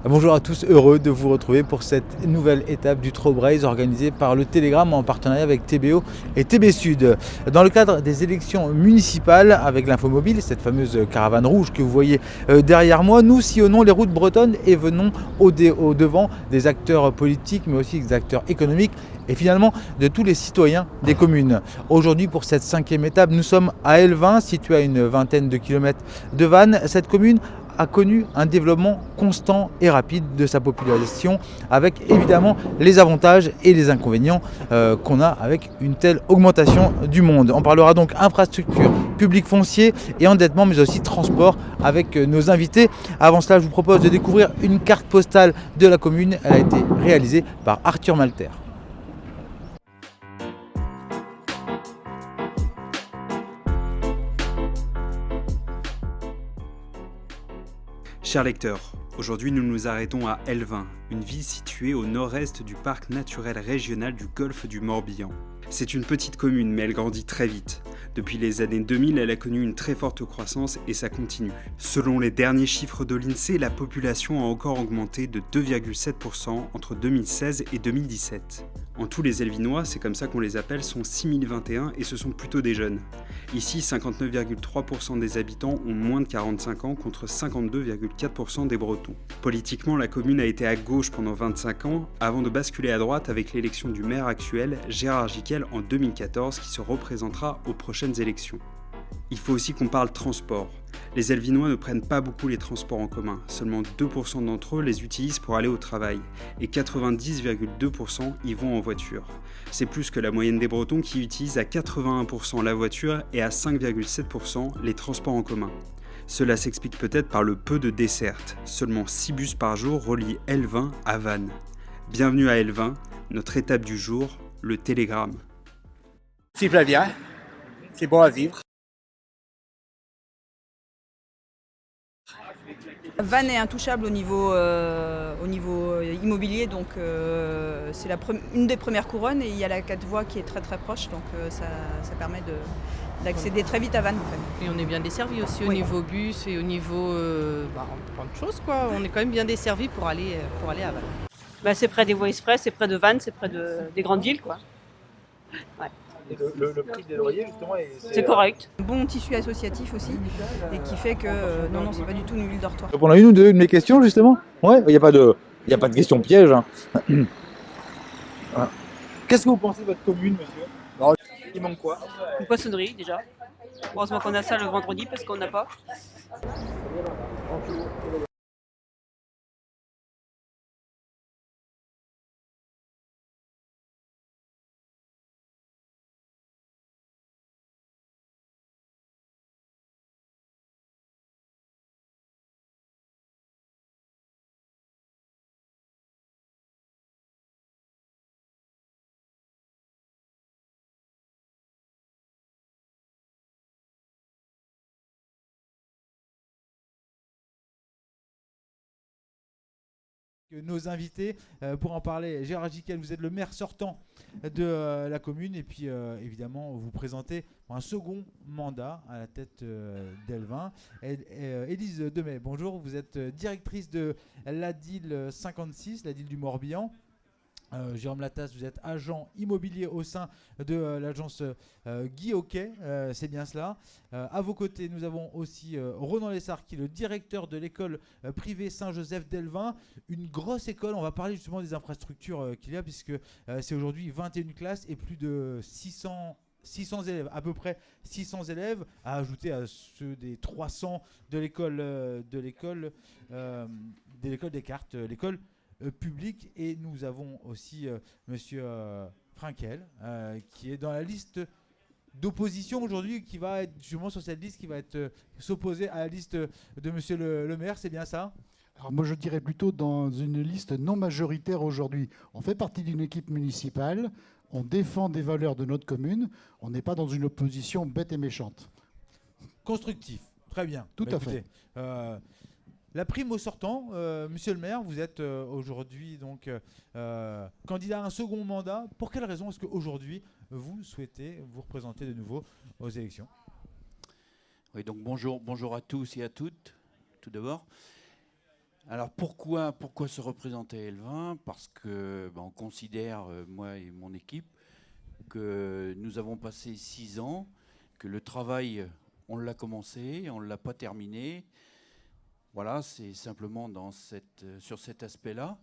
Bonjour à tous, heureux de vous retrouver pour cette nouvelle étape du Trobraise organisée par le Télégramme en partenariat avec TBO et TB Sud. Dans le cadre des élections municipales avec l'Infomobile, cette fameuse caravane rouge que vous voyez derrière moi, nous sillonnons les routes bretonnes et venons au devant des acteurs politiques mais aussi des acteurs économiques et finalement de tous les citoyens des communes. Aujourd'hui pour cette 5e étape, nous sommes à Elvin, situé à une vingtaine de kilomètres de Vannes. Cette commune a connu un développement constant et rapide de sa population, avec évidemment les avantages et les inconvénients qu'on a avec une telle augmentation du monde. On parlera donc infrastructure, public foncier et endettement, mais aussi transport avec nos invités. Avant cela, je vous propose de découvrir une carte postale de la commune. Elle a été réalisée par Arthur Malter. Chers lecteurs, aujourd'hui nous nous arrêtons à Elvin, une ville située au nord-est du parc naturel régional du golfe du Morbihan. C'est une petite commune mais elle grandit très vite. Depuis les années 2000, elle a connu une très forte croissance et ça continue. Selon les derniers chiffres de l'INSEE, la population a encore augmenté de 2,7% entre 2016 et 2017. En tout, les Elvinois, c'est comme ça qu'on les appelle, sont 6021 et ce sont plutôt des jeunes. Ici, 59,3% des habitants ont moins de 45 ans contre 52,4% des Bretons. Politiquement, la commune a été à gauche pendant 25 ans avant de basculer à droite avec l'élection du maire actuel, Gérard Jiquel, en 2014 qui se représentera aux prochaines élections. Il faut aussi qu'on parle transport. Les Elvinois ne prennent pas beaucoup les transports en commun, seulement 2% d'entre eux les utilisent pour aller au travail, et 90,2% y vont en voiture. C'est plus que la moyenne des Bretons qui utilisent à 81% la voiture et à 5,7% les transports en commun. Cela s'explique peut-être par le peu de dessertes, seulement 6 bus par jour relient Elvin à Vannes. Bienvenue à Elvin, notre étape du jour, le Télégramme. S'il plaît bien, c'est bon à vivre. Vannes est intouchable au niveau immobilier, donc c'est une des premières couronnes et il y a la 4 voies qui est très très proche, donc ça permet d'accéder très vite à Vannes en fait. Et on est bien desservi aussi au Oui. niveau bus et au niveau plein de choses quoi. On est quand même bien desservi pour aller à Vannes. C'est près des voies express, c'est près de Vannes, c'est près des grandes villes quoi. Ouais. Et le prix des loyers justement C'est correct. Un bon tissu associatif aussi et qui fait que non, c'est pas du tout une ville dortoir. Répondre à une ou deux de mes questions justement. Ouais, il n'y a pas de question piège. Hein. Voilà. Qu'est-ce que vous pensez de votre commune, monsieur? Il manque quoi? Une poissonnerie déjà. Heureusement qu'on a ça le vendredi parce qu'on n'a pas. Nos invités pour en parler. Gérard Jiquel, vous êtes le maire sortant de la commune et puis évidemment vous présentez un second mandat à la tête d'Elvin. Élise Demet, bonjour, vous êtes directrice de l'ADIL 56, l'ADIL du Morbihan. Jérôme Latasse, vous êtes agent immobilier au sein de l'agence Guy Hockey, c'est bien cela. À vos côtés, nous avons aussi Ronan Lessard, qui est le directeur de l'école privée Saint-Joseph d'Elvin, une grosse école. On va parler justement des infrastructures qu'il y a, puisque c'est aujourd'hui 21 classes et plus de 600 élèves, à peu près 600 élèves, à ajouter à ceux des 300 de l'école Descartes, l'école public. Et nous avons aussi monsieur Frankel qui est dans la liste d'opposition aujourd'hui, qui va être justement sur cette liste, qui va être s'opposer à la liste de monsieur le maire, c'est bien ça? Alors moi, je dirais plutôt dans une liste non majoritaire aujourd'hui. On fait partie d'une équipe municipale, on défend des valeurs de notre commune, on n'est pas dans une opposition bête et méchante. Constructif, très bien. Tout à fait. La prime au sortant, monsieur le maire, vous êtes aujourd'hui donc candidat à un second mandat. Pour quelle raison est-ce qu'aujourd'hui vous souhaitez vous représenter de nouveau aux élections? Oui, donc bonjour à tous et à toutes, tout d'abord. Alors pourquoi se représenter L20? Parce que on considère, moi et mon équipe, que nous avons passé 6 ans, que le travail, on l'a commencé, on ne l'a pas terminé. Voilà, c'est simplement sur cet aspect-là.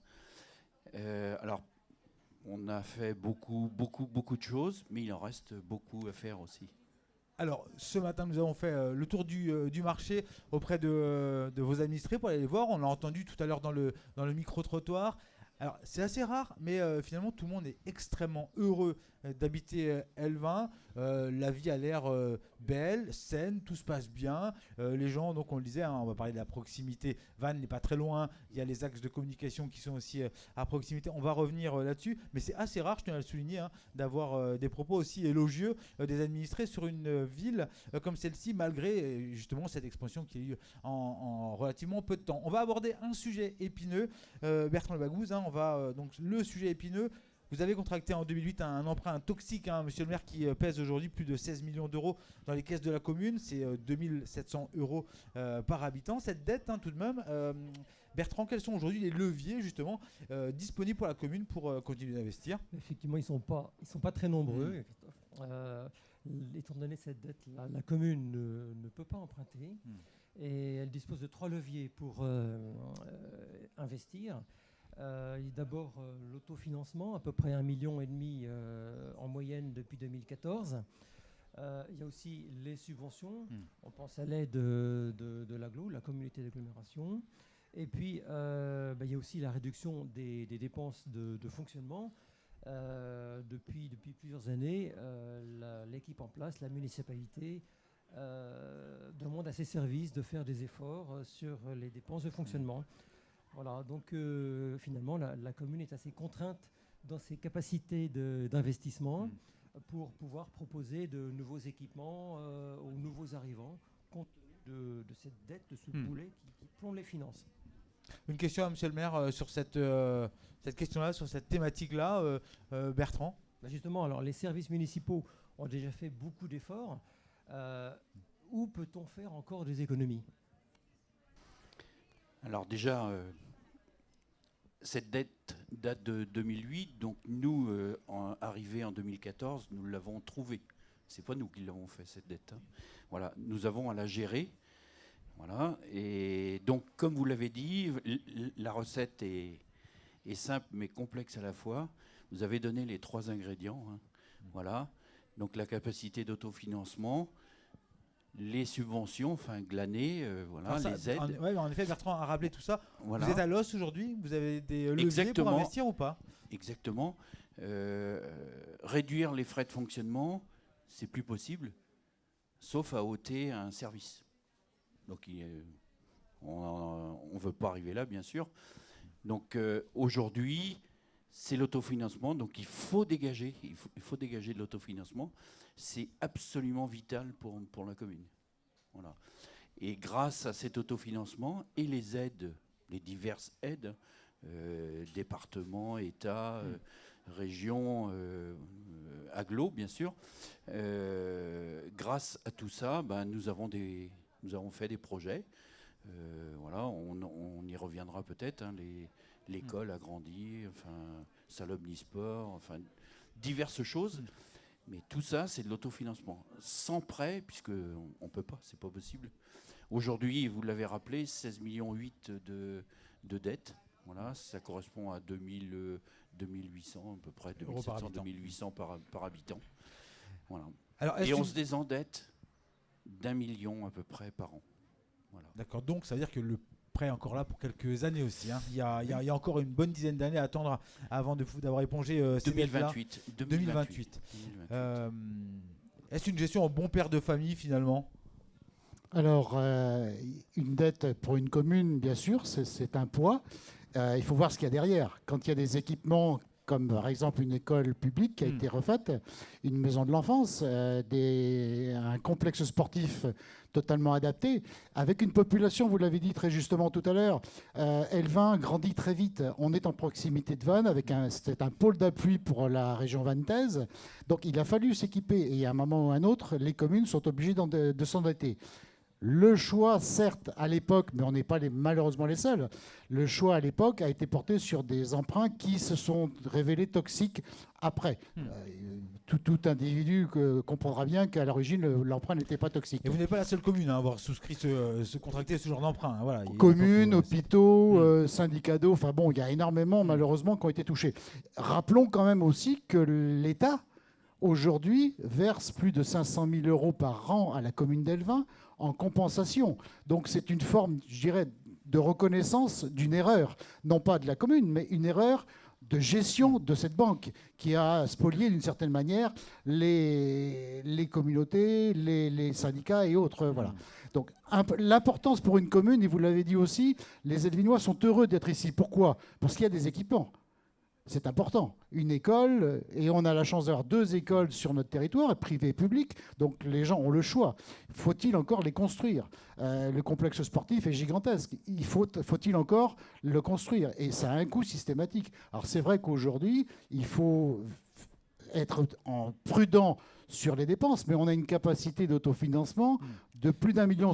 Alors, on a fait beaucoup de choses, mais il en reste beaucoup à faire aussi. Alors, ce matin, nous avons fait le tour du marché auprès de vos administrés pour aller les voir. On l'a entendu tout à l'heure dans le micro-trottoir. Alors, c'est assez rare, mais finalement, tout le monde est extrêmement heureux d'habiter L20. La vie a l'air belle, saine, tout se passe bien. Les gens, donc on le disait, on va parler de la proximité. Vannes n'est pas très loin. Il y a les axes de communication qui sont aussi à proximité. On va revenir là-dessus. Mais c'est assez rare, je tiens à le souligner, d'avoir des propos aussi élogieux des administrés sur une ville comme celle-ci, malgré justement cette expansion qui a eu en relativement peu de temps. On va aborder un sujet épineux. Bertrand Le Bagouze, on va donc le sujet épineux. Vous avez contracté en 2008 un emprunt toxique, monsieur le maire, qui pèse aujourd'hui plus de 16 millions d'euros dans les caisses de la commune. C'est 2700 euros par habitant. Cette dette, tout de même. Bertrand, quels sont aujourd'hui les leviers justement disponibles pour la commune pour continuer d'investir? Effectivement, ils sont pas très nombreux. Étant donné cette dette, la commune ne peut pas emprunter. Et elle dispose de 3 leviers pour investir. D'abord l'autofinancement, à peu près 1,5 million en moyenne depuis 2014. Il y a aussi les subventions. On pense à l'aide de l'aglo, la communauté d'agglomération. Et puis il y a aussi la réduction des dépenses de fonctionnement. Depuis plusieurs années, l'équipe en place, la municipalité, demande à ses services de faire des efforts sur les dépenses de fonctionnement. Voilà, donc finalement, la commune est assez contrainte dans ses capacités d'investissement pour pouvoir proposer de nouveaux équipements aux nouveaux arrivants, compte tenu de cette dette, de ce boulet qui plombe les finances. Une question à monsieur le maire sur cette question-là, sur cette thématique-là, Bertrand. Justement, alors les services municipaux ont déjà fait beaucoup d'efforts. Où peut-on faire encore des économies ? Alors déjà, cette dette date de 2008, donc nous, arrivés en 2014, nous l'avons trouvée. C'est pas nous qui l'avons fait, cette dette. Voilà, nous avons à la gérer. Voilà, et donc, comme vous l'avez dit, la recette est simple mais complexe à la fois. Vous avez donné les 3 ingrédients. Voilà, donc la capacité d'autofinancement, les subventions, glanées, les aides. En effet, Bertrand a rappelé tout ça. Voilà. Vous êtes à l'os aujourd'hui. Vous avez des leviers Exactement. pour investir ou pas? Exactement. Réduire les frais de fonctionnement, c'est plus possible, sauf à ôter un service. Donc on ne veut pas arriver là, bien sûr. Donc aujourd'hui, c'est l'autofinancement. Donc il faut dégager de l'autofinancement. C'est absolument vital pour la commune. Voilà. Et grâce à cet autofinancement et les aides, les diverses aides, départements, État, régions, agglo, bien sûr, grâce à tout ça, nous avons fait des projets. Voilà, on y reviendra peut-être. L'école a grandi, salle omnisport, diverses choses. Mais tout ça, c'est de l'autofinancement. Sans prêt, puisqu'on ne peut pas, c'est pas possible. Aujourd'hui, vous l'avez rappelé, 16,8 millions de dettes. Voilà, ça correspond à 2800, à peu près 2700, 2800 par habitant. Voilà. Alors, et on se désendette d'1 million à peu près par an. Voilà. D'accord, donc ça veut dire que le prêt est encore là pour quelques années aussi. Il y a encore une bonne dizaine d'années à attendre avant d'avoir épongé ces 2028. 2028. Est-ce une gestion en bon père de famille finalement ? Alors, une dette pour une commune, bien sûr, c'est un poids. Il faut voir ce qu'il y a derrière. Quand il y a des équipements, comme par exemple une école publique qui a été refaite, une maison de l'enfance, un complexe sportif totalement adapté, avec une population, vous l'avez dit très justement tout à l'heure, L20 grandit très vite. On est en proximité de Vannes, c'est un pôle d'appui pour la région vantaise. Donc il a fallu s'équiper et à un moment ou à un autre, les communes sont obligées de s'endetter. Le choix, certes, à l'époque, mais on n'est pas malheureusement les seuls, le choix à l'époque a été porté sur des emprunts qui se sont révélés toxiques après. Tout individu comprendra bien qu'à l'origine, l'emprunt n'était pas toxique. Et vous n'êtes pas la seule commune à avoir souscrit contracté ce genre d'emprunt. Hein, voilà. Communes, hôpitaux, syndicats d'eau, enfin bon, il y a énormément malheureusement qui ont été touchés. Rappelons quand même aussi que l'État, aujourd'hui, verse plus de 500 000 € par an à la commune d'Elvin en compensation. Donc c'est une forme, je dirais, de reconnaissance d'une erreur, non pas de la commune, mais une erreur de gestion de cette banque qui a spolié d'une certaine manière les communautés, les syndicats et autres. Voilà. Donc l'importance pour une commune, et vous l'avez dit aussi, les Elvinois sont heureux d'être ici. Pourquoi ? Parce qu'il y a des équipements. C'est important. Une école, et on a la chance d'avoir 2 écoles sur notre territoire, privées et publiques, donc les gens ont le choix. Faut-il encore les construire ? Le complexe sportif est gigantesque. Faut-il encore le construire ? Et ça a un coût systématique. Alors c'est vrai qu'aujourd'hui, il faut être prudent sur les dépenses, mais on a une capacité d'autofinancement de plus d'1,5 million.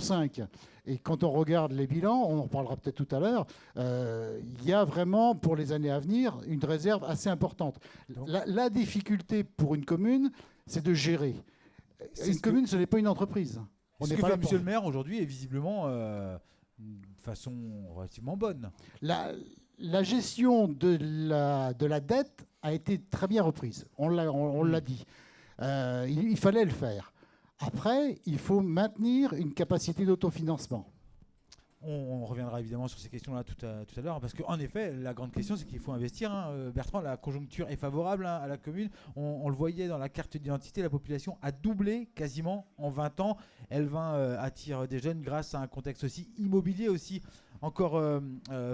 Et quand on regarde les bilans, on en reparlera peut-être tout à l'heure, il y a vraiment, pour les années à venir, une réserve assez importante. La difficulté pour une commune, c'est de gérer. Une commune, ce n'est pas une entreprise. Ce que fait Monsieur le maire aujourd'hui est visiblement de façon relativement bonne. La gestion de la dette a été très bien reprise. On l'a dit. Il fallait le faire. Après, il faut maintenir une capacité d'autofinancement. On reviendra évidemment sur ces questions-là tout à l'heure, parce qu'en effet, la grande question, c'est qu'il faut investir. Hein. Bertrand, la conjoncture est favorable à la commune. On le voyait dans la carte d'identité, la population a doublé quasiment en 20 ans. Elvin attire des jeunes grâce à un contexte aussi immobilier, aussi encore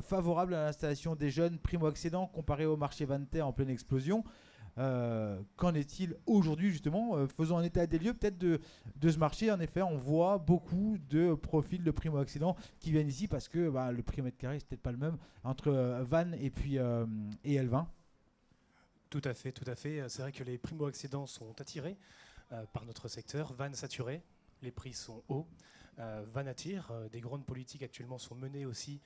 favorable à l'installation des jeunes primo-accédants comparé au marché vannetais en pleine explosion. Qu'en est-il aujourd'hui justement ? Faisons un état des lieux peut-être de ce marché. En effet, on voit beaucoup de profils de primo-accédants qui viennent ici parce que le prix au mètre carré c'est peut-être pas le même entre Vannes et puis et Elvin. Tout à fait. C'est vrai que les primo-accédants sont attirés par notre secteur. Vannes saturé, les prix sont hauts. Vannes attire. Des grandes politiques actuellement sont menées aussi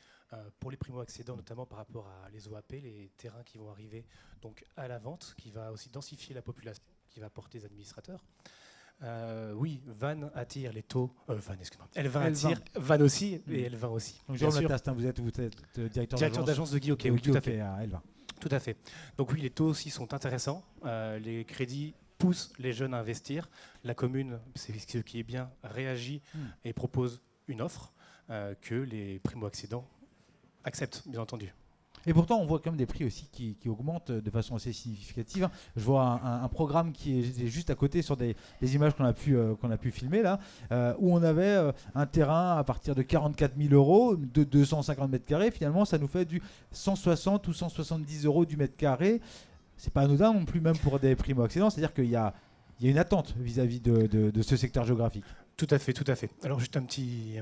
pour les primo-accédants, notamment par rapport à les OAP, les terrains qui vont arriver donc à la vente, qui va aussi densifier la population, qui va porter les administrateurs. Oui, Vannes attire les taux. Elvin attire, Vannes aussi et Elvin aussi. Donc Jérôme Lataste, vous êtes directeur d'agence de Guy Hockey, oui, tout à fait. À Elvin. Tout à fait. Donc oui, les taux aussi sont intéressants. Les crédits pousse les jeunes à investir. La commune, c'est ce qui est bien, réagit et propose une offre que les primo-accédants acceptent, bien entendu. Et pourtant, on voit quand même des prix aussi qui augmentent de façon assez significative. Je vois un programme qui est juste à côté sur des images qu'on a pu filmer là, où on avait un terrain à partir de 44 000 €, de 250 mètres carrés. Finalement, ça nous fait du 160 ou 170 € du mètre carré. C'est pas anodin non plus, même pour des primo-accédants. C'est-à-dire qu'il y a une attente vis-à-vis de ce secteur géographique. Tout à fait. Alors juste un petit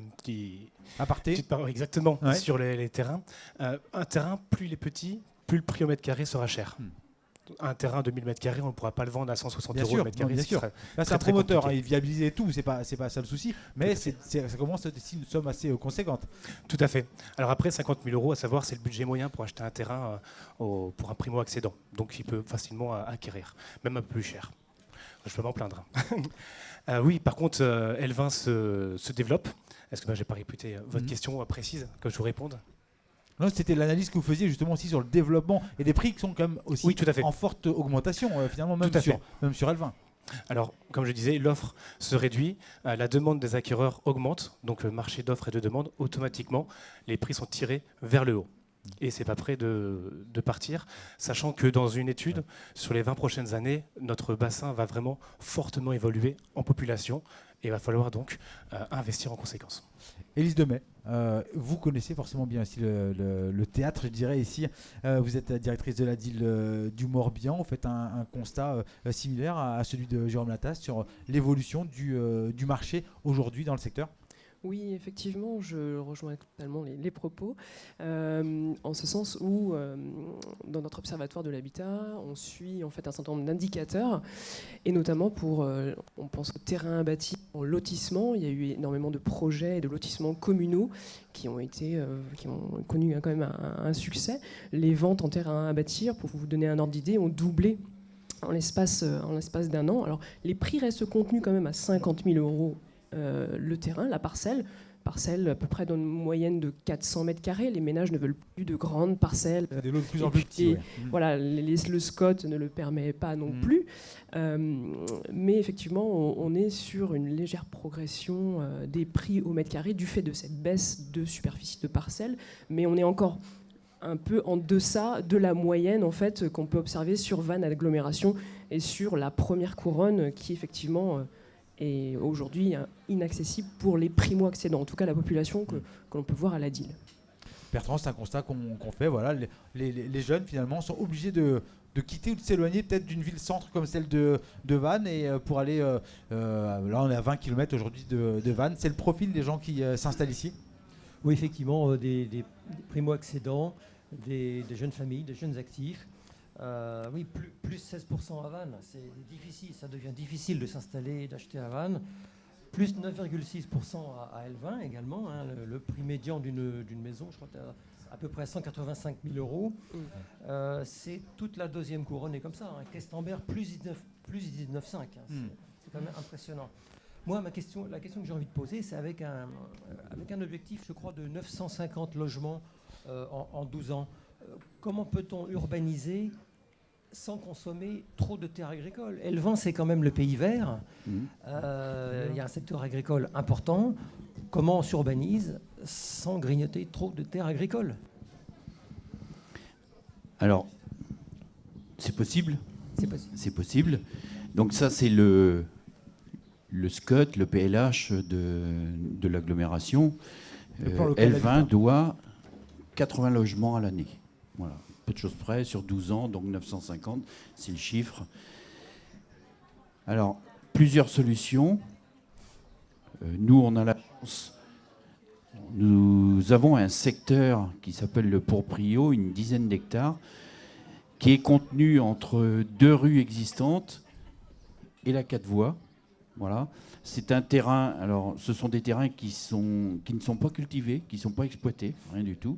aparté. Exactement, ouais. Sur les terrains. Un terrain, plus il est petit, plus le prix au mètre carré sera cher. Un terrain de 1000 mètres carrés, on ne pourra pas le vendre à 160 € le mètre carré. Bien sûr. Là, c'est un promoteur, il viabilise tout, c'est pas ça le souci, mais ça commence à être une somme assez conséquente. Tout à fait. Alors après, 50 000 €, à savoir, c'est le budget moyen pour acheter un terrain pour un primo-accédant. Donc il peut facilement acquérir, même un peu plus cher. Je peux m'en plaindre. Oui, par contre, Elvin se développe. Est-ce que j'ai pas répété votre question précise que je vous réponde ? Non, c'était l'analyse que vous faisiez justement aussi sur le développement et des prix qui sont quand même aussi en forte augmentation, finalement, même sur Elvin. Alors, comme je disais, l'offre se réduit, la demande des acquéreurs augmente, donc le marché d'offres et de demande, automatiquement, les prix sont tirés vers le haut. Et c'est pas prêt de partir, sachant que dans une étude, sur les 20 prochaines années, notre bassin va vraiment fortement évoluer en population et il va falloir donc investir en conséquence. Élise Demey, vous connaissez forcément bien aussi le théâtre, je dirais ici. Vous êtes la directrice de la DIL du Morbihan. Vous faites un constat similaire à celui de Jérôme Lataste sur l'évolution du marché aujourd'hui dans le secteur. Oui, effectivement, je rejoins totalement les propos, en ce sens où, dans notre observatoire de l'habitat, on suit en fait un certain nombre d'indicateurs, et notamment on pense au terrain à bâtir, au lotissement. Il y a eu énormément de projets et de lotissements communaux qui ont connu quand même un succès. Les ventes en terrain à bâtir, pour vous donner un ordre d'idée, ont doublé en l'espace d'un an. Alors, les prix restent contenus quand même à 50 000 € le terrain, la parcelle à peu près dans une moyenne de 400 mètres carrés. Les ménages ne veulent plus de grandes parcelles. Des lots de plus en plus petits. Ouais. Voilà, le SCOT ne le permet pas non plus. Mais effectivement, on est sur une légère progression des prix au mètre carré du fait de cette baisse de superficie de parcelles. Mais on est encore un peu en deçà de la moyenne en fait, qu'on peut observer sur Vannes agglomération et sur la première couronne qui effectivement est aujourd'hui inaccessible pour les primo-accédants, en tout cas la population que l'on peut voir à la DIL. Bertrand, c'est un constat qu'on fait. Voilà, les jeunes finalement sont obligés de quitter ou de s'éloigner peut-être d'une ville-centre comme celle de Vannes et pour aller, là on est à 20 km aujourd'hui de Vannes. C'est le profil des gens qui s'installent ici? Oui, effectivement, des primo-accédants, des jeunes familles, des jeunes actifs. Oui, plus 16% à Vannes, c'est difficile, ça devient difficile de s'installer et d'acheter à Vannes. Plus 9,6% à Elvin également. Hein, le prix médian d'une maison, je crois, à peu près 185 000 €. C'est toute la deuxième couronne est comme ça. Hein. Questembert, plus 19,5. Hein, c'est quand même impressionnant. Moi, la question que j'ai envie de poser, c'est avec un objectif, je crois, de 950 logements en 12 ans. Comment peut-on urbaniser sans consommer trop de terres agricoles? Elvin, c'est quand même le pays vert. Il y a un secteur agricole important. Comment on s'urbanise sans grignoter trop de terres agricoles? Alors, c'est possible. C'est possible. C'est possible. Donc ça, c'est le SCOT, le PLH de l'agglomération. Elvin doit 80 logements à l'année. Voilà. Peu de choses près, sur 12 ans, donc 950, c'est le chiffre. Alors, plusieurs solutions. Nous, on a la chance. Nous avons un secteur qui s'appelle le Pourprio, une dizaine d'hectares, qui est contenu entre 2 rues existantes et la 4 voies. Voilà. C'est un terrain, alors ce sont des terrains qui ne sont pas cultivés, qui ne sont pas exploités, rien du tout.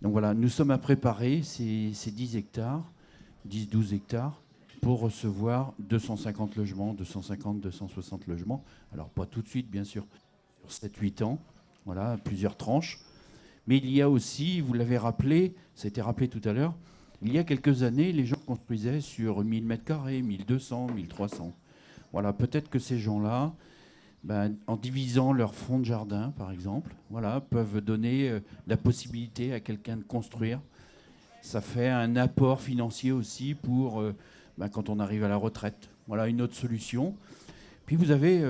Donc voilà, nous sommes à préparer ces 10 hectares, 10-12 hectares, pour recevoir 250 logements, 250-260 logements. Alors pas tout de suite, bien sûr, sur 7-8 ans, voilà, plusieurs tranches. Mais il y a aussi, vous l'avez rappelé, ça a été rappelé tout à l'heure, il y a quelques années, les gens construisaient sur 1000 m², 1200, 1300. Voilà, peut-être que ces gens-là, en divisant leur fond de jardin, par exemple, voilà, peuvent donner la possibilité à quelqu'un de construire. Ça fait un apport financier aussi pour quand on arrive à la retraite. Voilà une autre solution. Puis vous avez,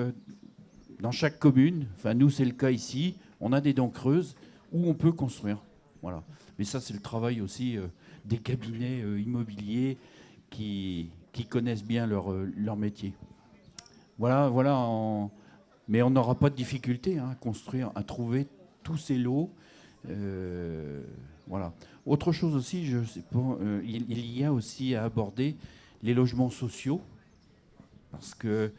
dans chaque commune, enfin nous c'est le cas ici, on a des dents creuses où on peut construire. Voilà. Mais ça c'est le travail aussi des cabinets immobiliers qui connaissent bien leur métier. Voilà. Mais on n'aura pas de difficulté à construire, à trouver tous ces lots. Voilà. Autre chose aussi, je sais pas, il y a aussi à aborder les logements sociaux, parce que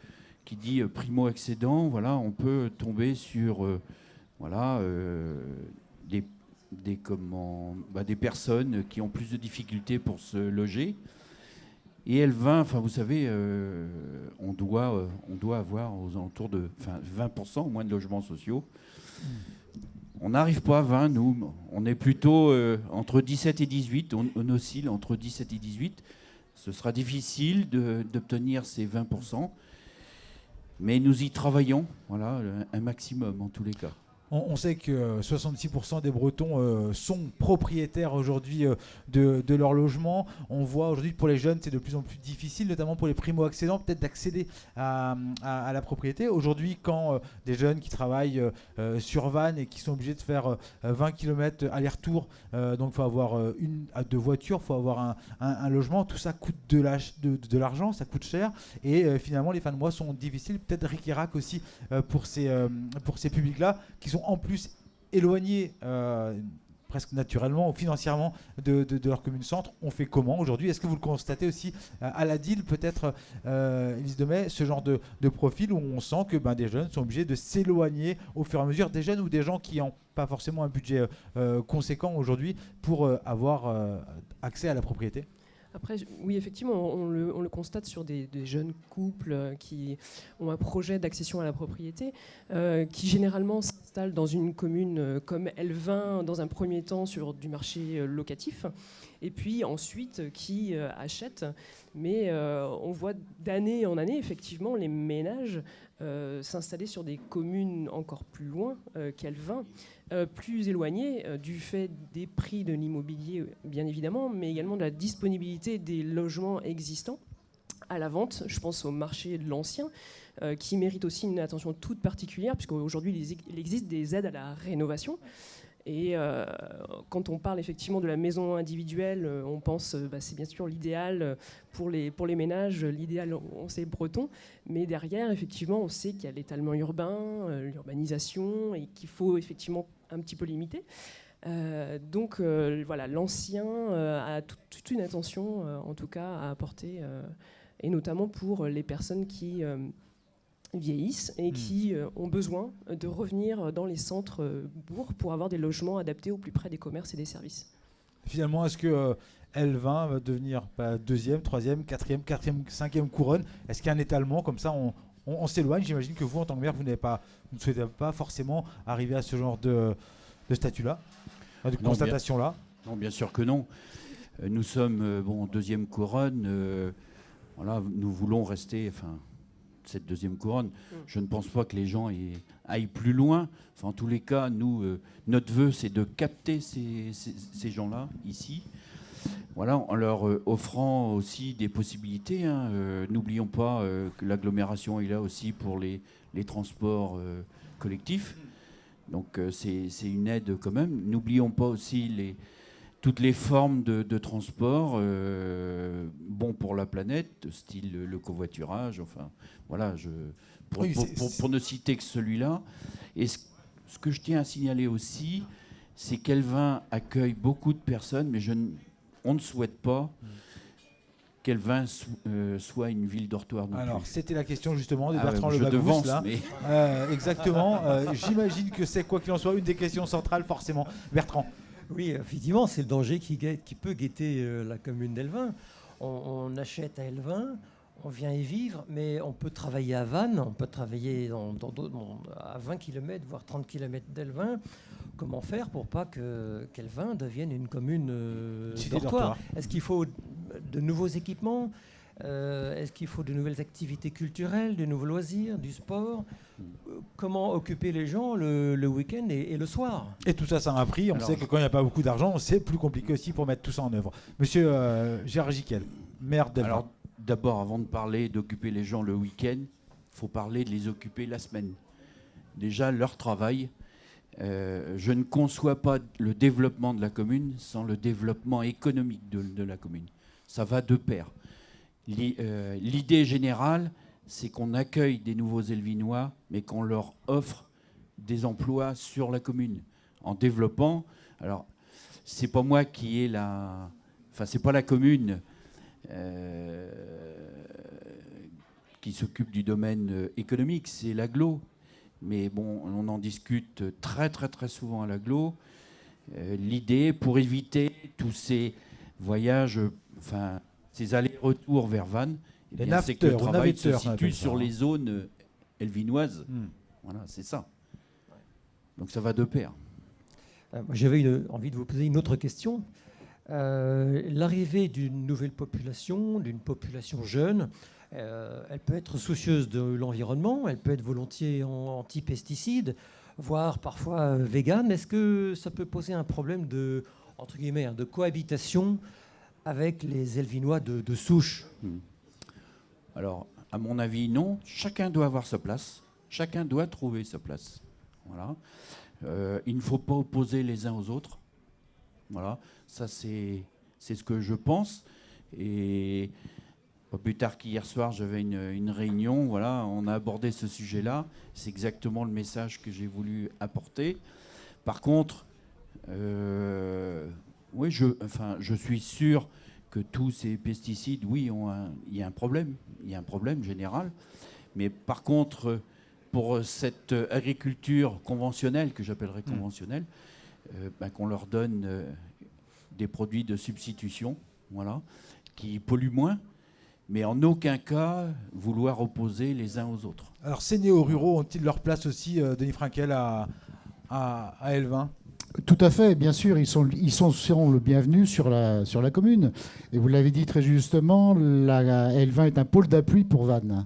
qui dit primo-accédant, voilà, on peut tomber sur des personnes qui ont plus de difficultés pour se loger. Et Elvin, enfin vous savez, on doit avoir aux alentours de 20% au moins de logements sociaux. On n'arrive pas à 20, nous. On est plutôt entre 17 et 18. On oscille entre 17 et 18. Ce sera difficile d'obtenir ces 20%. Mais nous y travaillons, voilà, un maximum en tous les cas. On sait que 66% des Bretons sont propriétaires aujourd'hui de leur logement. On voit aujourd'hui que pour les jeunes, c'est de plus en plus difficile, notamment pour les primo-accédants, peut-être d'accéder à la propriété. Aujourd'hui, quand des jeunes qui travaillent sur Vannes et qui sont obligés de faire 20 km aller-retour, donc il faut avoir une à deux voitures, il faut avoir un logement, tout ça coûte de l'argent, ça coûte cher. Et finalement, les fins de mois sont difficiles. Peut-être Ric et Rac aussi pour ces publics-là qui sont en plus éloignés presque naturellement ou financièrement de leur commune centre. On fait comment aujourd'hui? Est-ce que vous le constatez aussi à la DIL, peut-être, Élise Demey, ce genre de profil où on sent que des jeunes sont obligés de s'éloigner au fur et à mesure, des jeunes ou des gens qui n'ont pas forcément un budget conséquent aujourd'hui pour avoir accès à la propriété? Après, oui, effectivement, on le constate sur des jeunes couples qui ont un projet d'accession à la propriété, qui généralement s'installent dans une commune comme Elvin, dans un premier temps sur du marché locatif, et puis ensuite qui achètent. Mais on voit d'année en année, effectivement, les ménages s'installer sur des communes encore plus loin qu'Elvin, plus éloignées du fait des prix de l'immobilier, bien évidemment, mais également de la disponibilité des logements existants à la vente. Je pense au marché de l'ancien, qui mérite aussi une attention toute particulière, puisqu'aujourd'hui, il existe des aides à la rénovation. Et quand on parle effectivement de la maison individuelle, on pense, c'est bien sûr l'idéal pour les ménages, l'idéal, on sait, breton, mais derrière, effectivement, on sait qu'il y a l'étalement urbain, l'urbanisation, et qu'il faut effectivement un petit peu limiter. Donc voilà, l'ancien a toute une attention, en tout cas, à apporter, et notamment pour les personnes qui vieillissent et qui ont besoin de revenir dans les centres bourgs pour avoir des logements adaptés au plus près des commerces et des services. Finalement, est-ce que Elvin va devenir deuxième, troisième, quatrième, cinquième couronne? Est-ce qu'il y a un étalement comme ça? On s'éloigne. J'imagine que vous, en tant que maire, vous ne souhaitez pas forcément arriver à ce genre de statut-là, de constatation-là. Non, bien sûr que non. Nous sommes deuxième couronne. Voilà, nous voulons rester... cette deuxième couronne. Je ne pense pas que les gens aillent plus loin. En tous les cas, nous, notre vœu, c'est de capter ces gens-là, ici, voilà, en leur offrant aussi des possibilités. N'oublions pas que l'agglomération est là aussi pour les transports collectifs. Donc, c'est une aide quand même. N'oublions pas aussi toutes les formes de transport bons pour la planète, style le covoiturage, voilà, pour ne citer que celui-là. Et ce que je tiens à signaler aussi, c'est qu'Elvin accueille beaucoup de personnes, mais on ne souhaite pas qu'Elvin soit une ville dortoir. Alors, c'était la question justement de Bertrand je Lebagousse, devance, là. Mais... exactement. J'imagine que c'est, quoi qu'il en soit, une des questions centrales, forcément. Bertrand. Oui, effectivement, c'est le danger qui peut guetter la commune d'Elvin. On achète à Elvin, on vient y vivre, mais on peut travailler à Vannes, on peut travailler à 20 km, voire 30 km d'Elvin. Comment faire pour pas qu'Elvin devienne une commune dortoir? Est-ce qu'il faut de nouveaux équipements? Est-ce qu'il faut de nouvelles activités culturelles, de nouveaux loisirs, du sport? Comment occuper les gens le week-end et le soir? Et tout ça, ça a un prix. On sait que quand il n'y a pas beaucoup d'argent, c'est plus compliqué aussi pour mettre tout ça en œuvre. Monsieur Gérard Jiquel, maire d'Elvin. Alors, d'abord, avant de parler d'occuper les gens le week-end, il faut parler de les occuper la semaine. Déjà, leur travail. Je ne conçois pas le développement de la commune sans le développement économique de la commune. Ça va de pair. L'idée générale, c'est qu'on accueille des nouveaux Elvinois, mais qu'on leur offre des emplois sur la commune, en développant. Alors, c'est pas moi qui ai c'est pas la commune qui s'occupe du domaine économique, c'est l'agglo. Mais bon, on en discute très très très souvent à l'agglo. L'idée, pour éviter tous ces voyages, ces allers-retours vers Vannes, c'est que le travail se situe sur les zones elvinoises. Voilà, c'est ça. Donc ça va de pair. J'avais envie de vous poser une autre question. L'arrivée d'une nouvelle population, d'une population jeune, elle peut être soucieuse de l'environnement, elle peut être volontiers anti-pesticides. voire parfois vegan. Est-ce que ça peut poser un problème de, entre guillemets, de cohabitation avec les Elvinois de souche? Alors, à mon avis, non. Chacun doit avoir sa place. Chacun doit trouver sa place. Voilà. Il ne faut pas opposer les uns aux autres. Voilà. Ça, c'est ce que je pense. Et pas plus tard qu'hier soir, j'avais une réunion. Voilà, on a abordé ce sujet-là. C'est exactement le message que j'ai voulu apporter. Par contre, oui, je suis sûr que tous ces pesticides, oui, il y a un problème. Il y a un problème général. Mais par contre, pour cette agriculture conventionnelle, que j'appellerais conventionnelle, qu'on leur donne des produits de substitution, voilà, qui polluent moins, mais en aucun cas vouloir opposer les uns aux autres. Alors ces néo-ruraux ont-ils leur place aussi, Denis Frankel, à Elvin? Tout à fait, bien sûr, ils seront le bienvenu sur la commune. Et vous l'avez dit très justement, Elvin est un pôle d'appui pour Vannes.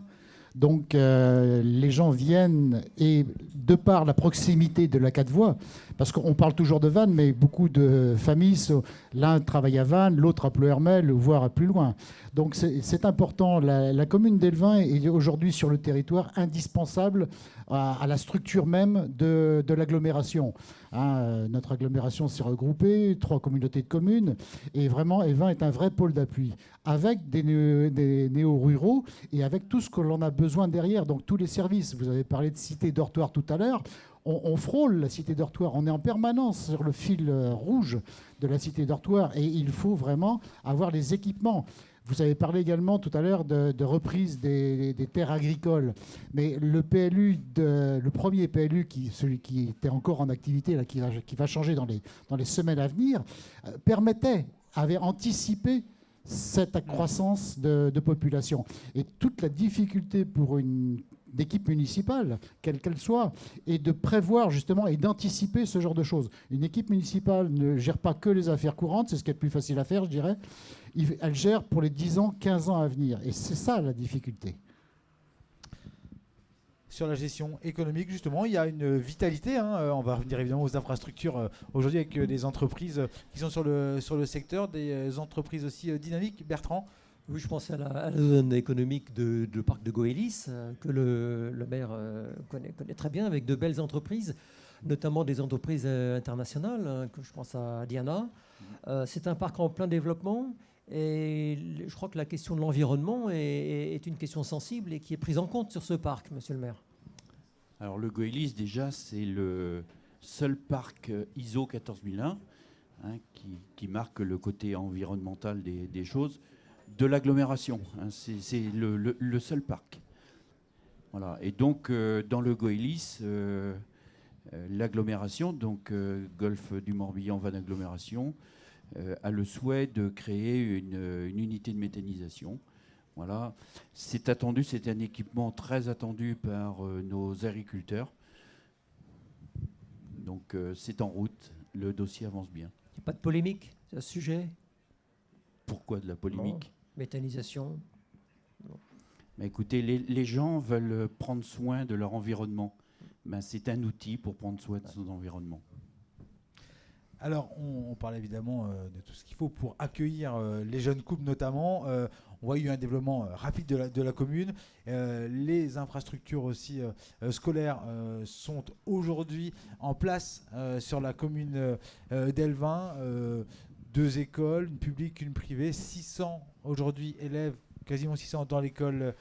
Donc les gens viennent, et de par la proximité de la 4 voies, parce qu'on parle toujours de Vannes, mais beaucoup de familles, l'un travaille à Vannes, l'autre à Pleuhermel, voire plus loin. Donc c'est important. La commune d'Elvin est aujourd'hui sur le territoire indispensable à la structure même de l'agglomération. Notre agglomération s'est regroupée, 3 communautés de communes, et vraiment Elvin est un vrai pôle d'appui, avec des néo-ruraux et avec tout ce que l'on a besoin derrière, donc tous les services. Vous avez parlé de cité dortoir tout à l'heure. On frôle la cité dortoir, on est en permanence sur le fil rouge de la cité dortoir, et il faut vraiment avoir les équipements. Vous avez parlé également tout à l'heure de reprise des terres agricoles. Mais le PLU, le premier PLU, celui qui était encore en activité, là, qui va changer dans les semaines à venir, avait anticipé cette croissance de population. Et toute la difficulté pour une équipe municipale, quelle qu'elle soit, est de prévoir justement et d'anticiper ce genre de choses. Une équipe municipale ne gère pas que les affaires courantes, c'est ce qui est le plus facile à faire, je dirais. Elle gère pour les 10 ans, 15 ans à venir. Et c'est ça la difficulté. Sur la gestion économique, justement, il y a une vitalité. On va revenir évidemment aux infrastructures aujourd'hui avec des entreprises qui sont sur le secteur, des entreprises aussi dynamiques. Bertrand? Oui, je pense à la zone économique de parc de Goélis, que le maire connaît très bien, avec de belles entreprises, notamment des entreprises internationales, que je pense à Diana. C'est un parc en plein développement. Et je crois que la question de l'environnement est une question sensible et qui est prise en compte sur ce parc, monsieur le maire. Alors le Goélis, déjà, c'est le seul parc ISO 14001 qui marque le côté environnemental des choses de l'agglomération. C'est le seul parc. Voilà. Et donc, dans le Goélis, l'agglomération, donc Golfe du Morbihan, Vannes Agglomération, a le souhait de créer une unité de méthanisation. Voilà. C'est attendu, c'est un équipement très attendu par nos agriculteurs. Donc c'est en route, le dossier avance bien. Il n'y a pas de polémique à ce sujet? Pourquoi de la polémique? Méthanisation. Mais écoutez, les gens veulent prendre soin de leur environnement. C'est un outil pour prendre soin de son environnement. Alors, on parle évidemment de tout ce qu'il faut pour accueillir les jeunes couples notamment. On voit qu'il y a eu un développement rapide de la commune. Les infrastructures aussi scolaires sont aujourd'hui en place sur la commune d'Elvin. 2 écoles, une publique, une privée, 600 aujourd'hui élèves, quasiment 600 dans l'école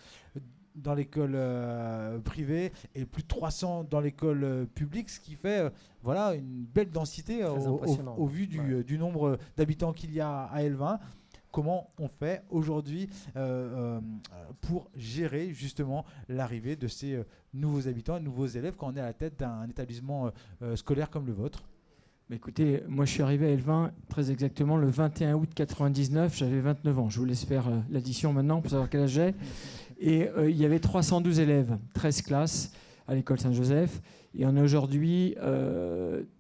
privée et plus de 300 dans l'école publique, ce qui fait une belle densité au vu du nombre d'habitants qu'il y a à Elvin. Comment on fait aujourd'hui pour gérer justement l'arrivée de ces nouveaux habitants et nouveaux élèves quand on est à la tête d'un établissement scolaire comme le vôtre? Écoutez, moi je suis arrivé à Elvin très exactement le 21 août 99, j'avais 29 ans. Je vous laisse faire l'addition maintenant pour savoir quel âge j'ai. Et il y avait 312 élèves, 13 classes à l'école Saint-Joseph. Et on est aujourd'hui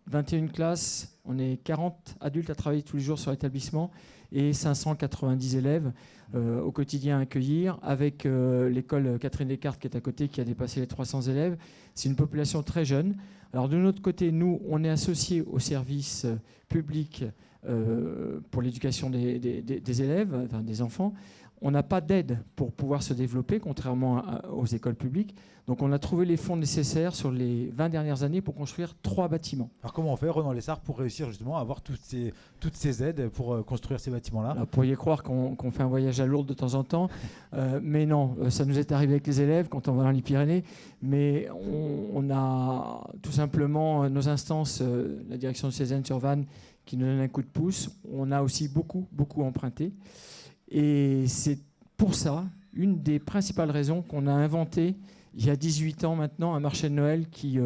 21 classes, on est 40 adultes à travailler tous les jours sur l'établissement et 590 élèves au quotidien à accueillir, avec l'école Catherine Descartes qui est à côté, qui a dépassé les 300 élèves. C'est une population très jeune. Alors de notre côté, nous, on est associés au service public pour l'éducation des élèves, enfin, des enfants. On n'a pas d'aide pour pouvoir se développer, contrairement aux écoles publiques. Donc on a trouvé les fonds nécessaires sur les 20 dernières années pour construire 3 bâtiments. Alors comment on fait, Renan Lessard, pour réussir justement à avoir toutes ces aides pour construire ces bâtiments-là? Vous pourriez croire qu'on fait un voyage à Lourdes de temps en temps, mais non, ça nous est arrivé avec les élèves quand on va dans les Pyrénées, mais on a tout simplement nos instances, la direction de Cézanne-sur-Vanne, qui nous donne un coup de pouce. On a aussi beaucoup emprunté. Et c'est pour ça, une des principales raisons qu'on a inventé, il y a 18 ans maintenant, un marché de Noël qui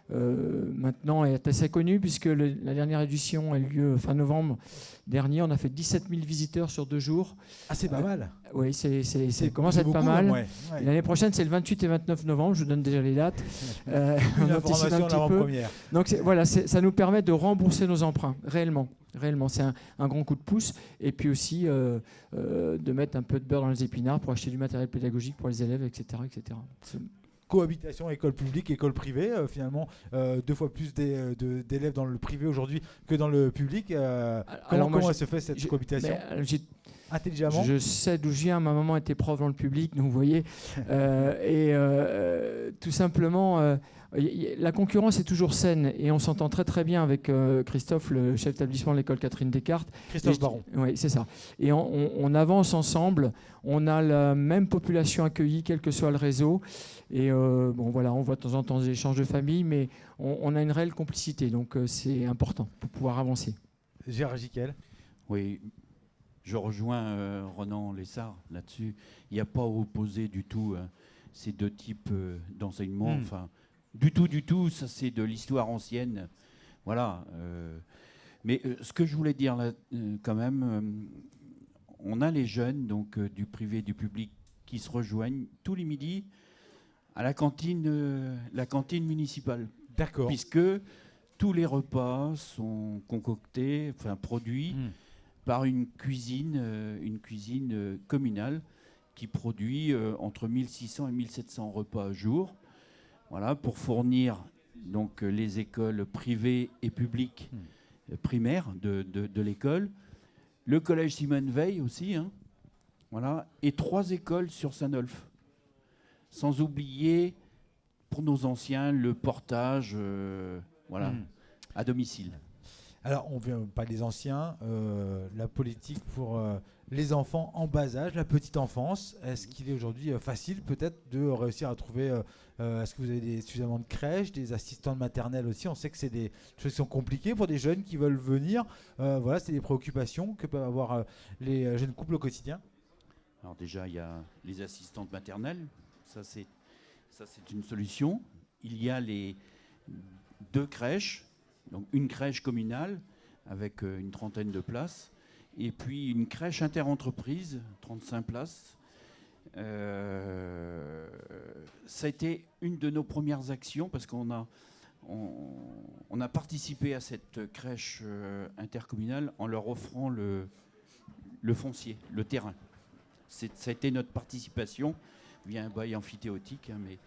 maintenant est assez connu, puisque la dernière édition a eu lieu fin novembre dernier. On a fait 17 000 visiteurs sur 2 jours. Ah, c'est pas mal. Oui, ça commence à être pas mal. Ouais. L'année prochaine, c'est le 28 et 29 novembre. Je vous donne déjà les dates. Une information l'avant-première. Donc voilà, ça nous permet de rembourser nos emprunts, réellement. C'est un grand coup de pouce. Et puis aussi de mettre un peu de beurre dans les épinards pour acheter du matériel pédagogique pour les élèves, etc. Cohabitation école publique, école privée, finalement 2 fois plus d'élèves dans le privé aujourd'hui que dans le public. Comment se fait cette cohabitation intelligemment? Je sais d'où je viens, ma maman était prof dans le public, donc vous voyez. Tout simplement, la concurrence est toujours saine et on s'entend très bien avec Christophe, le chef d'établissement de l'école Catherine Descartes. Christophe Baron. Oui, c'est ça. Et on avance ensemble, on a la même population accueillie, quel que soit le réseau. Et bon, voilà, on voit de temps en temps des échanges de famille, mais on a une réelle complicité, donc c'est important pour pouvoir avancer. Gérard Jiquel. Oui, je rejoins Renan Lessard là-dessus. Il n'y a pas à opposer du tout ces 2 types d'enseignement. Enfin, du tout, ça c'est de l'histoire ancienne. Voilà. Mais ce que je voulais dire là, quand même, on a les jeunes donc du privé et du public qui se rejoignent tous les midis à la cantine municipale. D'accord. Puisque tous les repas sont concoctés, enfin produits par une cuisine communale qui produit entre 1600 et 1700 repas à jour. Voilà, pour fournir donc les écoles privées et publiques primaires de l'école, le collège Simone Veil aussi, voilà, et 3 écoles sur Saint-Nolff. Sans oublier, pour nos anciens, le portage à domicile. Alors, on ne vient pas des anciens, la politique pour les enfants en bas âge, la petite enfance, est-ce qu'il est aujourd'hui facile peut-être de réussir à trouver, est-ce que vous avez suffisamment de crèches, des assistantes maternelles aussi? On sait que c'est des choses qui sont compliquées pour des jeunes qui veulent venir. Voilà, c'est des préoccupations que peuvent avoir les jeunes couples au quotidien. Alors déjà, il y a les assistantes maternelles, ça c'est une solution. Il y a les 2 crèches, donc une crèche communale avec une 30aine de places, et puis une crèche interentreprise, 35 places. Ça a été une de nos premières actions parce qu'on a participé à cette crèche intercommunale en leur offrant le foncier, le terrain. Ça a été notre participation via un bail amphithéotique, mais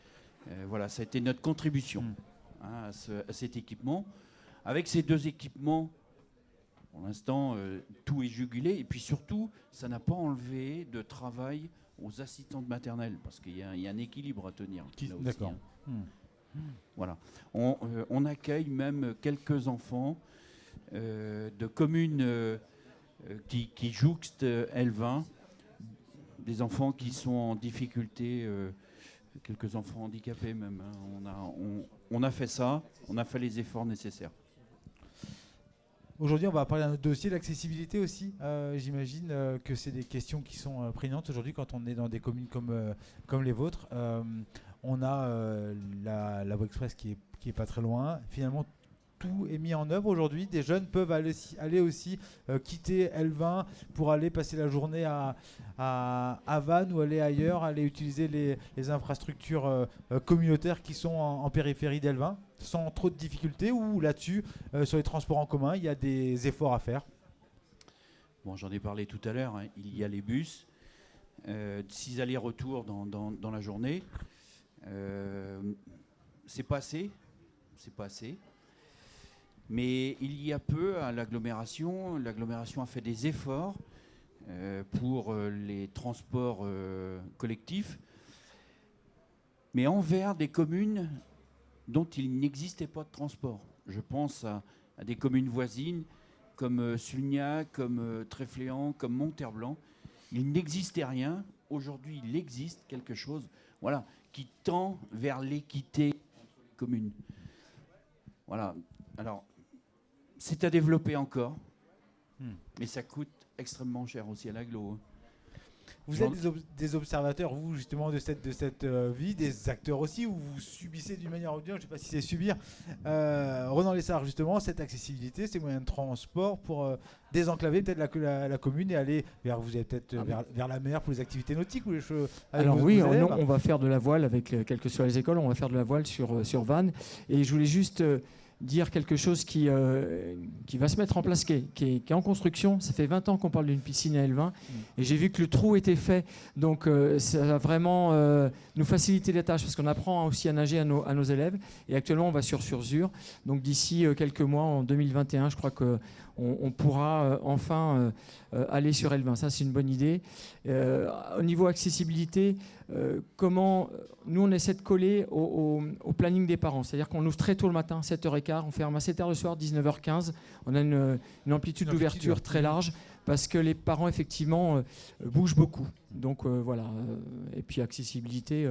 voilà, ça a été notre contribution à cet équipement. Avec ces 2 équipements, pour l'instant, tout est jugulé. Et puis surtout, ça n'a pas enlevé de travail aux assistantes maternelles, parce qu'il y a un équilibre à tenir. D'accord. Voilà. On accueille même quelques enfants de communes qui jouxtent Elvin, des enfants qui sont en difficulté, quelques enfants handicapés même. On a fait ça, on a fait les efforts nécessaires. Aujourd'hui, on va parler d'un autre dossier, l'accessibilité aussi. J'imagine que c'est des questions qui sont prégnantes aujourd'hui quand on est dans des communes comme les vôtres. On a la voie express qui est pas très loin. Finalement, tout est mis en œuvre aujourd'hui. Des jeunes peuvent aller aussi quitter Elvin pour aller passer la journée à Vannes ou aller ailleurs, aller utiliser les infrastructures communautaires qui sont en périphérie d'Elvin, sans trop de difficultés, ou là-dessus, sur les transports en commun, il y a des efforts à faire? Bon, j'en ai parlé tout à l'heure, il y a les bus, 6 allers-retours dans la journée. C'est pas assez. c'est pas assez. Mais il y a peu à l'agglomération a fait des efforts pour les transports collectifs, mais envers des communes dont il n'existait pas de transport. Je pense à des communes voisines comme Sulgnac, comme Tréfléan, comme Monterblanc. Il n'existait rien. Aujourd'hui, il existe quelque chose, voilà, qui tend vers l'équité entre les communes. Voilà. Alors, c'est à développer encore, mais ça coûte extrêmement cher aussi à l'agglo. Vous êtes des observateurs, vous, justement, de cette vie, des acteurs aussi, où vous subissez d'une manière ou d'une autre, je ne sais pas si c'est subir. Ronan Lessard, justement, cette accessibilité, ces moyens de transport pour désenclaver peut-être la commune et aller vers, vous allez peut-être vers la mer pour les activités nautiques ou les choses. Alors oui, on va faire de la voile avec, quelles que soient les écoles, on va faire de la voile sur Vannes. Et je voulais juste dire quelque chose qui va se mettre en place, qui est en construction. Ça fait 20 ans qu'on parle d'une piscine à Elvin, et j'ai vu que le trou était fait. Donc ça va vraiment nous faciliter les tâches, parce qu'on apprend aussi à nager à nos élèves. Et actuellement, on va sur Surzur. Donc d'ici quelques mois, en 2021, je crois qu'on pourra enfin aller sur Elvin. Ça, c'est une bonne idée. Au niveau accessibilité, comment nous, on essaie de coller au planning des parents. C'est-à-dire qu'on ouvre très tôt le matin, 7h15, on ferme à 7h le soir, 19h15. On a une amplitude d'ouverture très large, parce que les parents, effectivement, bougent beaucoup. Donc voilà. Et puis accessibilité,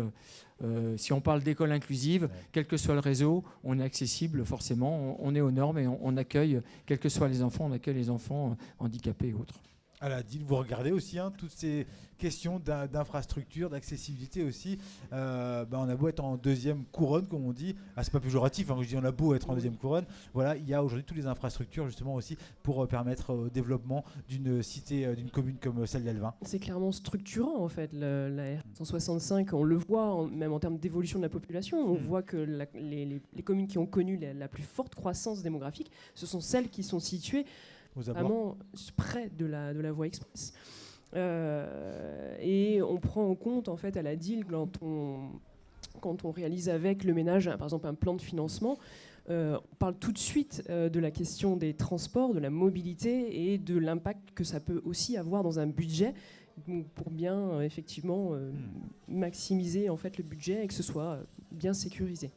si on parle d'école inclusive, quel que soit le réseau, on est accessible forcément, on est aux normes et on accueille, quels que soient les enfants, on accueille les enfants handicapés et autres. À la DIL, vous regardez aussi toutes ces questions d'infrastructure, d'accessibilité aussi. On a beau être en deuxième couronne, comme on dit. C'est pas péjoratif, je dis on a beau être en deuxième couronne. Voilà, il y a aujourd'hui toutes les infrastructures justement aussi pour permettre au développement d'une cité, d'une commune comme celle d'Elvin. C'est clairement structurant en fait, la R165. On le voit même en termes d'évolution de la population. On voit que les communes qui ont connu la plus forte croissance démographique, ce sont celles qui sont situées vraiment près de la voie express. Et on prend en compte en fait à la DIL quand on réalise avec le ménage par exemple un plan de financement, on parle tout de suite de la question des transports, de la mobilité et de l'impact que ça peut aussi avoir dans un budget pour bien effectivement maximiser en fait le budget et que ce soit bien sécurisé.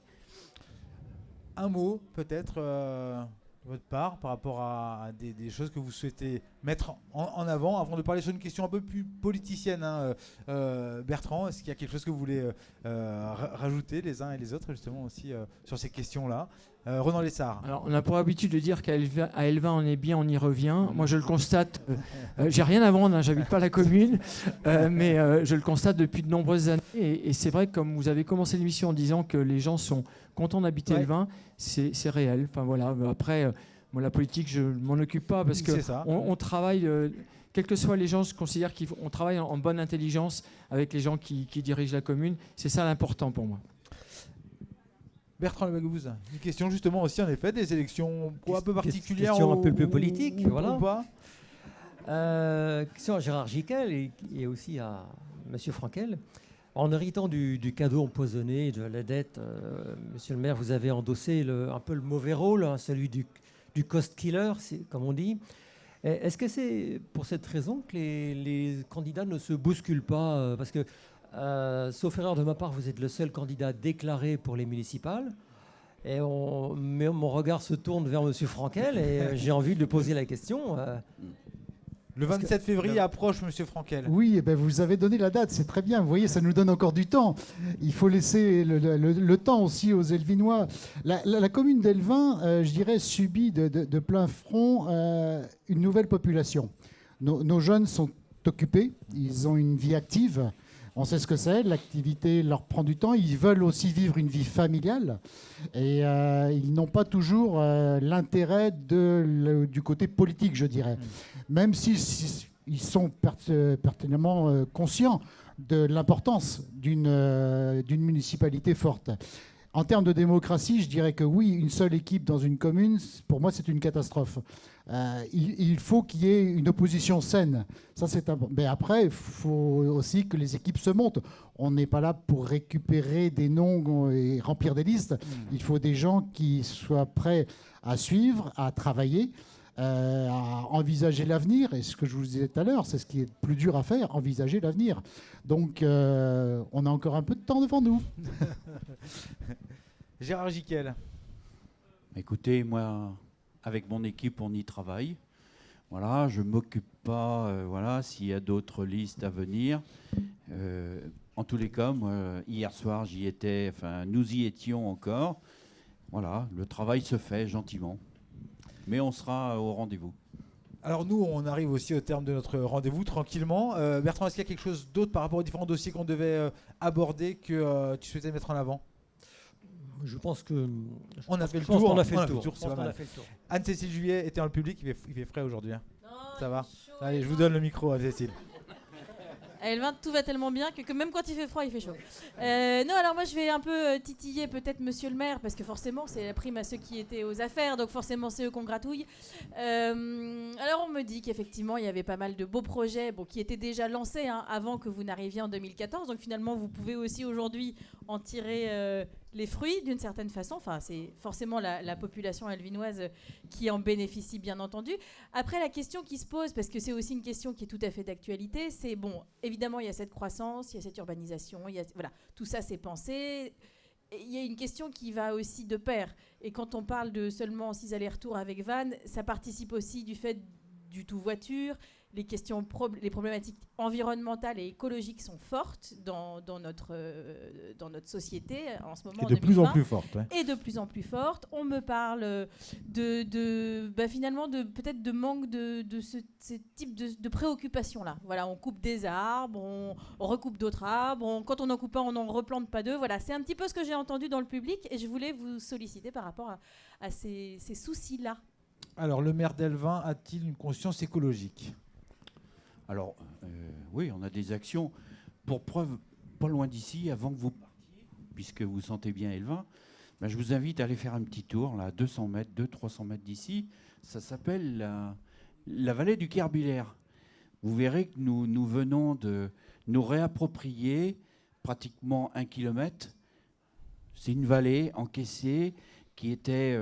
Un mot peut-être votre part par rapport à des choses que vous souhaitez mettre en avant avant de parler sur une question un peu plus politicienne. Bertrand, est-ce qu'il y a quelque chose que vous voulez rajouter les uns et les autres justement aussi sur ces questions-là? Ronan Lessard. Alors, on a pour habitude de dire qu'à Elvin on est bien, on y revient. Moi je le constate, j'ai rien à vendre, j'habite pas la commune, mais je le constate depuis de nombreuses années et c'est vrai que comme vous avez commencé l'émission en disant que les gens sont contents d'habiter Elvin, c'est réel. Enfin voilà, après moi la politique je m'en occupe pas parce que on travaille, quels que soient les gens, je considère qu'on travaille en bonne intelligence avec les gens qui dirigent la commune. C'est ça l'important pour moi. Bertrand Lebagouze, une question justement aussi en effet des élections un peu particulières. Question un peu plus politique, voilà. Ou pas question à Gérard Jiquel et aussi à M. Frankel. En héritant du cadeau empoisonné de la dette, Monsieur le maire, vous avez endossé un peu le mauvais rôle, celui du cost killer, comme on dit. Est-ce que c'est pour cette raison que les candidats ne se bousculent pas parce que sauf erreur de ma part, vous êtes le seul candidat déclaré pour les municipales. Et mon regard se tourne vers M. Frankel et j'ai envie de lui poser la question. Le 27 février approche, M. Frankel. Oui, vous avez donné la date, c'est très bien. Vous voyez, ça nous donne encore du temps. Il faut laisser le temps aussi aux Elvinois. La commune d'Elvin, je dirais, subit de plein front une nouvelle population. Nos jeunes sont occupés, ils ont une vie active. On sait ce que c'est, l'activité leur prend du temps. Ils veulent aussi vivre une vie familiale et ils n'ont pas toujours l'intérêt du côté politique, je dirais. Même s'ils sont pertinemment conscients de l'importance d'une municipalité forte. En termes de démocratie, je dirais que oui, une seule équipe dans une commune, pour moi, c'est une catastrophe. Il faut qu'il y ait une opposition saine. Ça, c'est important. Mais après, il faut aussi que les équipes se montent. On n'est pas là pour récupérer des noms et remplir des listes. Il faut des gens qui soient prêts à suivre, à travailler, à envisager l'avenir. Et ce que je vous disais tout à l'heure, c'est ce qui est le plus dur à faire, envisager l'avenir. Donc, on a encore un peu de temps devant nous. Gérard Jiquel. Écoutez, moi, avec mon équipe, on y travaille. Voilà, je ne m'occupe pas, voilà, s'il y a d'autres listes à venir. En tous les cas, moi, hier soir, j'y étais, enfin, nous y étions encore. Voilà, le travail se fait gentiment. Mais on sera au rendez-vous. Alors nous, on arrive aussi au terme de notre rendez-vous tranquillement. Bertrand, est-ce qu'il y a quelque chose d'autre par rapport aux différents dossiers qu'on devait aborder que tu souhaitais mettre en avant ? Je pense que on a fait le tour. On a fait le tour. C'est pas mal. Anne-Cécile Juillet était dans le public, il fait frais aujourd'hui. Hein. Ça va ? Allez, je vous donne le micro, Anne-Cécile. Elvin, tout va tellement bien que même quand il fait froid, il fait chaud. Non, alors moi je vais un peu titiller peut-être monsieur le maire, parce que forcément c'est la prime à ceux qui étaient aux affaires, donc forcément c'est eux qu'on gratouille. Alors on me dit qu'effectivement il y avait pas mal de beaux projets qui étaient déjà lancés avant que vous n'arriviez en 2014, donc finalement vous pouvez aussi aujourd'hui en tirer les fruits d'une certaine façon. Enfin, c'est forcément la population elvinoise qui en bénéficie, bien entendu. Après, la question qui se pose, parce que c'est aussi une question qui est tout à fait d'actualité, c'est bon, évidemment, il y a cette croissance, il y a cette urbanisation, voilà, tout ça, c'est pensé. Il y a une question qui va aussi de pair. Et quand on parle de seulement 6 allers-retours avec Vannes, ça participe aussi du fait du tout voiture. Les problématiques environnementales et écologiques sont fortes dans notre société en ce moment. Et de plus en plus fortes. Ouais. Et de plus en plus fortes. On me parle finalement peut-être de manque de ce type de préoccupation-là. Voilà, on coupe des arbres, on recoupe d'autres arbres. Quand on n'en coupe pas, on n'en replante pas deux. Voilà, c'est un petit peu ce que j'ai entendu dans le public et je voulais vous solliciter par rapport à ces soucis-là. Alors, le maire d'Elvin a-t-il une conscience écologique ? Alors, oui, on a des actions. Pour preuve, pas loin d'ici, avant que vous partiez, puisque vous sentez bien Elvin, je vous invite à aller faire un petit tour, là, à 200 mètres, 200-300 mètres d'ici. Ça s'appelle la vallée du Kerbilaire. Vous verrez que nous venons de nous réapproprier pratiquement 1 kilomètre. C'est une vallée encaissée qui était...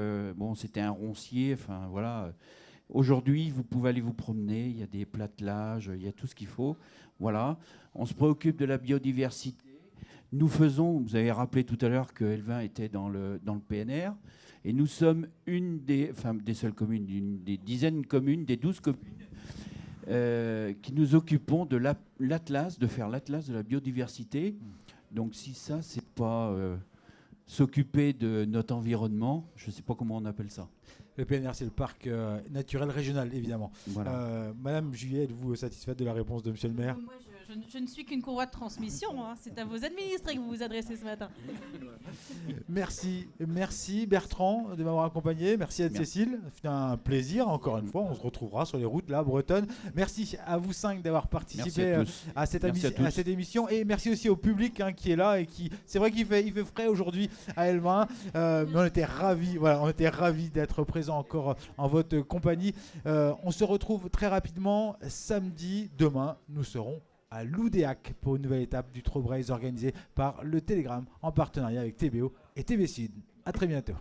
c'était un roncier, enfin, voilà... Aujourd'hui, vous pouvez aller vous promener, il y a des plattelages, il y a tout ce qu'il faut. Voilà, on se préoccupe de la biodiversité. Nous faisons, vous avez rappelé tout à l'heure que Elvin était dans le PNR, et nous sommes une des seules communes, des dizaines de communes, des 12 communes, qui nous occupons de l'Atlas, de faire l'Atlas de la biodiversité. Donc si ça, c'est pas s'occuper de notre environnement, je ne sais pas comment on appelle ça. Le PNR, c'est le parc naturel régional, évidemment. Voilà. Madame Juillet, êtes-vous satisfaite de la réponse de monsieur le maire ? Moi, je ne suis qu'une courroie de transmission. C'est à vos administrés que vous vous adressez ce matin. Merci Bertrand de m'avoir accompagné. Merci Anne-Cécile. C'était un plaisir, encore une fois. On se retrouvera sur les routes là, bretonnes. Merci à vous 5 d'avoir participé à cette émission. Et merci aussi au public qui est là. Et c'est vrai qu'il fait frais aujourd'hui à Elvin. Mais on était ravis d'être présents encore en votre compagnie. On se retrouve très rapidement samedi. Demain, nous serons à Loudéac pour une nouvelle étape du Trobraise organisée par le Télégramme en partenariat avec TBO et TV Sud. À très bientôt.